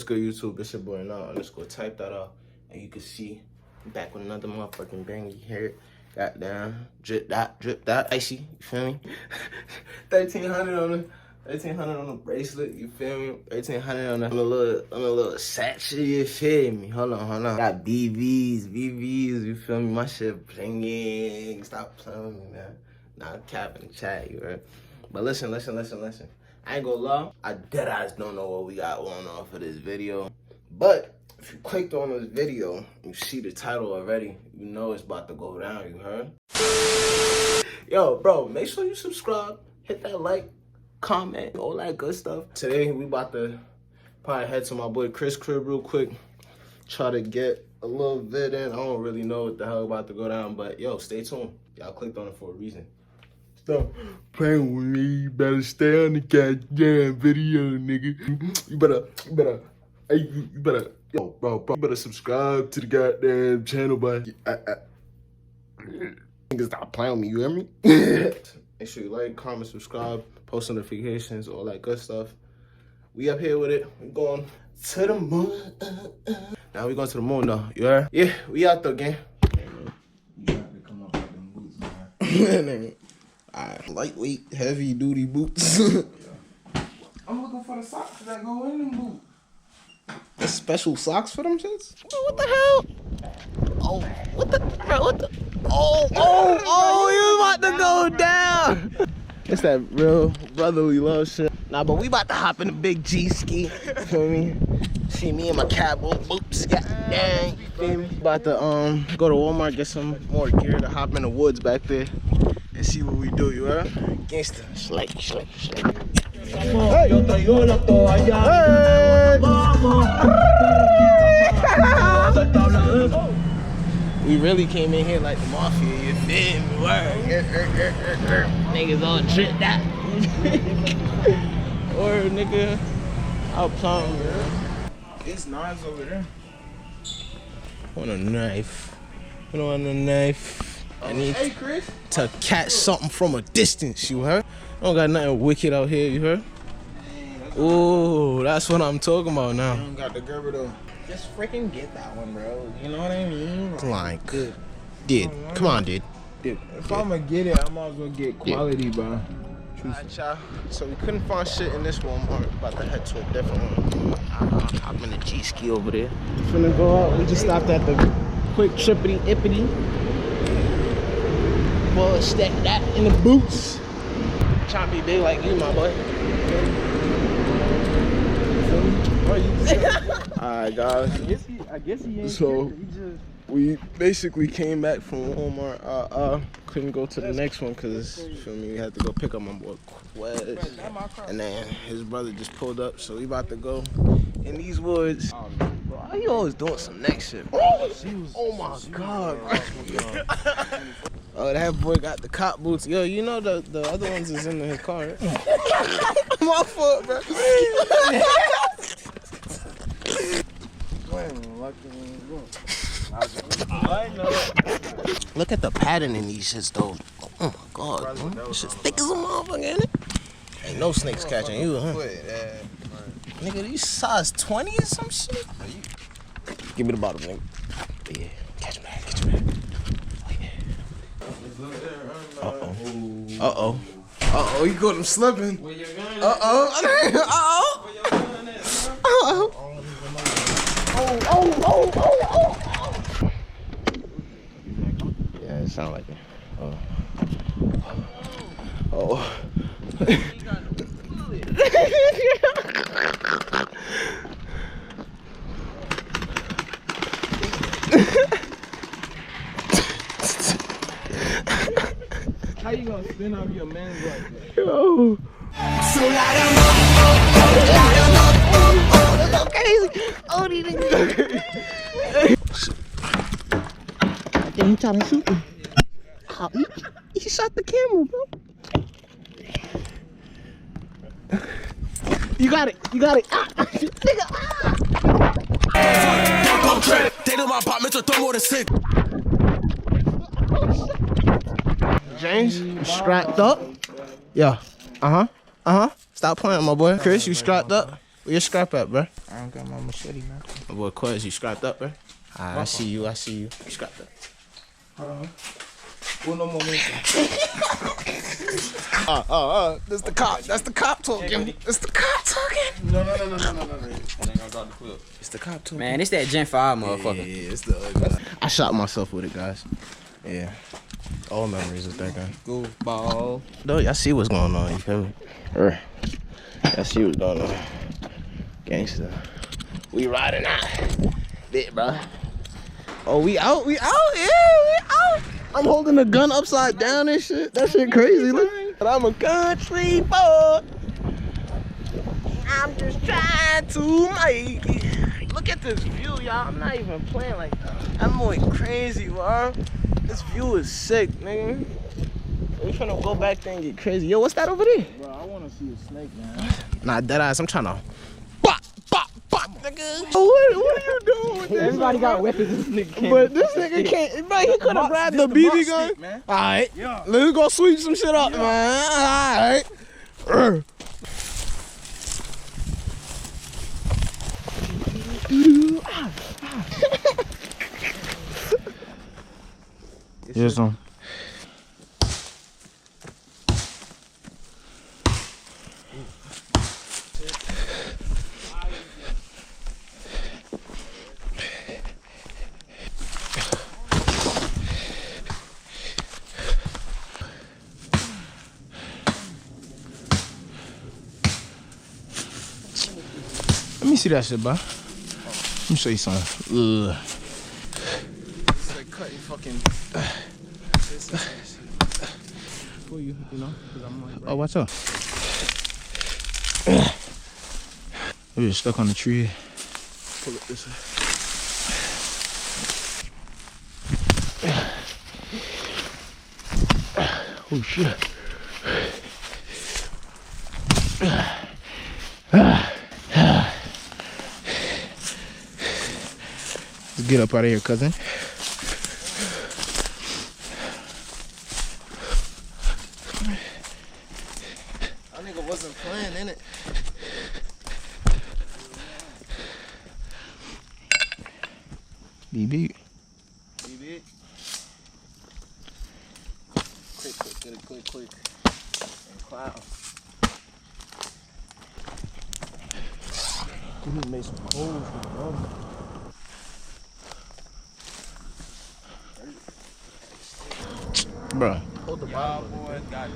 good, YouTube? It's your boy now. Type that up, and you can see I'm back with another motherfucking bang. You hear it? Goddamn, drip that, icy. You feel me? 1300 on the bracelet. You feel me? 1300 on the little satchel. You feel me? Hold on. Got BVs. You feel me? My shit blinging. Stop playing with me, man. Nah, I'm capping the chat. You heard? But listen. I ain't gonna lie, I deadass don't know what we got going on for this video. But if you clicked on this video, you see the title already, you know it's about to go down, you heard? Yo, bro, make sure you subscribe, hit that like, comment, all that good stuff. Today, we about to probably head to my boy Chris' crib real quick, try to get a little vid in. I don't really know what the hell about to go down, but yo, stay tuned. Y'all clicked on it for a reason. Stop playing with me. You better stay on the goddamn video, nigga. You better, yo, bro, you better subscribe to the goddamn channel, but niggas stop playing with me. You hear me? Make sure you like, comment, subscribe, post notifications, all that good stuff. We up here with it. We going to the moon. Now we going to the moon, though. You heard? Yeah, we out there again. You got to come up with them boots, man. Lightweight, heavy duty boots. Yeah. I'm looking for the socks that go in them boots. There's special socks for them shits? What the hell? Oh, what the? Oh, you about to go down. It's that real brotherly love shit. Nah, but we about to hop in the big G ski. Feel me? See me and my cowboy boots. Goddamn. Feel me? About to go to Walmart, get some more gear to hop in the woods back there. And see what we do, you heard? Gangsta. Slake. Hey. We really came in here like the mafia, you feel me? Niggas all drip that. Or nigga, I'll plumb. It's knives over there. I want a knife. I want a knife. I need to catch something from a distance, you heard? I don't got nothing wicked out here, you heard? Ooh, that's what I'm talking about now. You don't got the Gerber though. Just freaking get that one, bro. You know what I mean? Like, dude. Come on, dude. If I'm gonna get it, I might as well get quality, bro. Alright, y'all. So we couldn't find shit in this Walmart. About to head to a different one. I'm in the G-ski over there. Finna go out. We just stopped at the quick trippity-ippity. Boy, stack that in the boots. Trying to be big like you, my boy. Alright, guys. I guess he ain't. So we basically came back from Walmart. Couldn't go to the next one because, feel me, we had to go pick up my boy Quez. And then his brother just pulled up, so we about to go in these woods. Bro, how you always doing some next shit? Oh my God. Oh, that boy got the cop boots. Yo, you know the other ones is in his car, right? My fault, bro. Look at the pattern in these shits, though. Oh my God, man. This shit's thick as a motherfucker, ain't it? Ain't no snakes catching you, huh? Nigga, these size 20 or some shit? Give me the bottle, nigga. Yeah, catch me back. Uh-oh, you got him slipping. Uh-oh. Yeah, it sound like it. Oh. How you gonna spin off your man's like that? Yo. So light 'em up, crazy. Oh, these niggas. Then he trying to shoot me. Oh, he shot the camera, bro. You got it. Nigga. They know my apartment to throw more than sick. James, you strapped up? Yeah. Stop playing, my boy. Chris, you strapped up? Where your scrap at, bro? I don't got my machete, man. Boy, Quez, you scrapped up, bro? I see you. You scrapped up. Hold on. Uno momento. That's the cop. That's the cop talking. It's the cop talking. No. It's the cop talking. Man, it's that Gen 5 motherfucker. Yeah, it's the ugly. I shot myself with it, guys. Yeah. All memories of that guy. Goofball. No, y'all see what's going on, you feel me? Y'all see what's going on. Gangsta. We riding out. Bit, bro. Oh, we out? Yeah, we out. I'm holding the gun upside down and shit. That shit crazy, look. But I'm a country boy. I'm just trying to make it. Look at this view, y'all. I'm not even playing like that. I'm going crazy, bro. This view is sick, nigga. We finna go back there and get crazy. Yo, what's that over there? Bro, I want to see a snake, man. Nah, dead eyes. I'm trying to. Bop, nigga. What are you doing with this? Everybody got weapons. This nigga can't. But this nigga can't. Bro, he could have grabbed the BB gun. Man. All right. Yeah. Let's go sweep some shit up, man. All right. Here's some. Let me see that shit, bro. Let me show you something. Ugh. It's like cutting fucking. For you know? Cause I'm like, oh, watch out. We're just stuck on the tree. Pull it this way. Oh, shit. Let's get up out of here, cousin. I nigga wasn't playing, innit? BB. BB. Quick, get it quick. And cloud. We need to make some holes for the bro. Bruh. Hold the ball. Boys got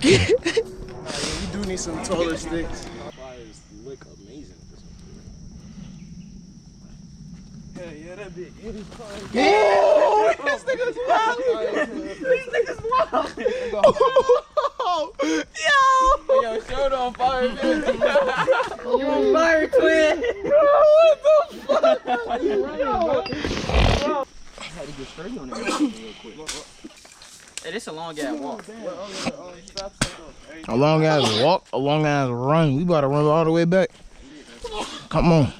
you do need some taller sticks. Fires look amazing. Yeah, that bit. Oh, this nigga's wild. These niggas wild. Yo, shirt on fire, man. You on fire, twin? What the fuck? How you running, bro? I had to get straight on it real quick. Hey, this a long ass walk. A long ass walk, a long ass run. We about to run all the way back. Come on.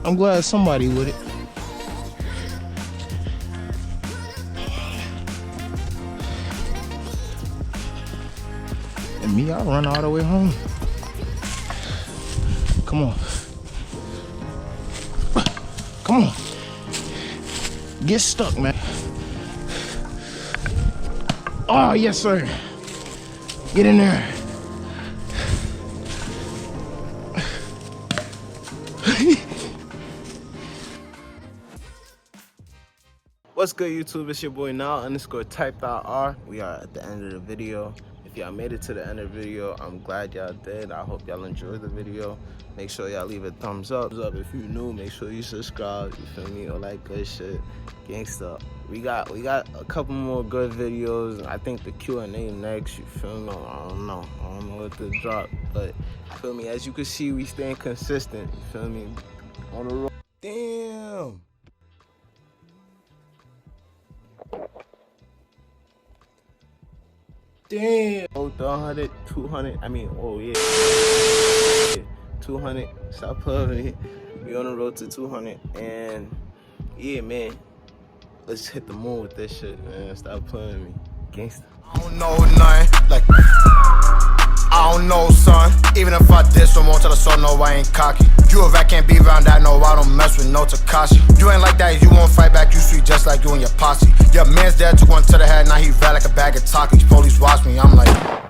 I'm glad somebody with it. And me, I'll run all the way home. Come on. Come on. Get stuck, man. Oh, yes, sir. Get in there. What's good, YouTube? It's your boy now_typed.r. We are at the end of the video. If y'all made it to the end of the video, I'm glad y'all did. I hope y'all enjoyed the video. Make sure y'all leave a thumbs up. If you're new, make sure you subscribe. You feel me? All that good shit. Gangsta. We got a couple more good videos. I think the Q&A next. You feel me? I don't know what to drop, but you feel me? As you can see, we staying consistent. You feel me? On the road. Damn. Damn. Oh, 100, 200. I mean, oh yeah. 200. Stop playing with me. We on the road to 200. And yeah, man. Let's hit the moon with that shit, man. Stop playing with me. Gangsta. I don't know nothing. Like, I don't know, son. Even if I did, so won't tell the soul, no, I ain't cocky. You a rat, can't be around that, no, I don't mess with no Takashi. You ain't like that, you won't fight back, you sweet just like you and your posse. Your man's dead, took one to the head, now he rat like a bag of Takis. Police watch me, I'm like...